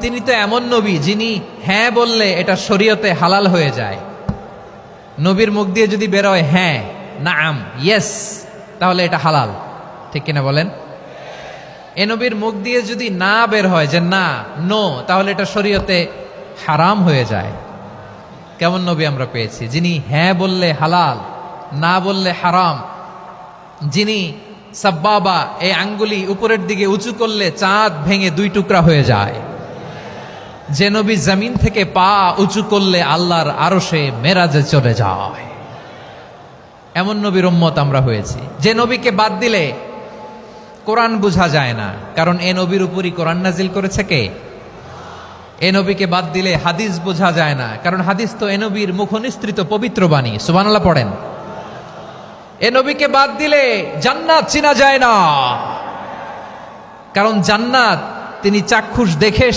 তিনি তো এমন নবী যিনি হ্যাঁ বললে এটা শরীয়তে হালাল হয়ে যায়। নবীর মুখ দিয়ে যদি বেরোয় হ্যাঁ, নাম, ইয়েস, তাহলে এটা হালাল। ঠিক কিনা বলেন? এ নবীর মুখ দিয়ে যদি না বের হয় যে না, নো, তাহলে এটা শরীয়তে হারাম হয়ে যায়। কেমন নবী আমরা পেয়েছি, যিনি হ্যাঁ বললে হালাল, না বললে হারাম, যিনি সাব্বাবা, এই আঙ্গুলি উপরের দিকে উঁচু করলে চাঁদ ভেঙে দুই টুকরা হয়ে যায়, যে নবী জমিন থেকে পা উঁচু করলে আল্লাহর আরশে মেরাজে চলে যায়, এমন নবীর উম্মত আমরা হয়েছি। যে নবীকে বাদ দিলে কোরআন বোঝা যায় না, কারণ এ নবীর উপরই কোরআন নাজিল করেছে কে? এ নবীকে বাদ দিলে হাদিস বোঝা যায় না, কারণ হাদিস তো এ নবীর মুখনিসৃত পবিত্র বাণী। সুবহানাল্লাহ পড়েন। এ নবীকে বাদ দিলে জান্নাত চিনা যায় না, কারণ জান্নাত তিনি চাক্ষুষ দেখে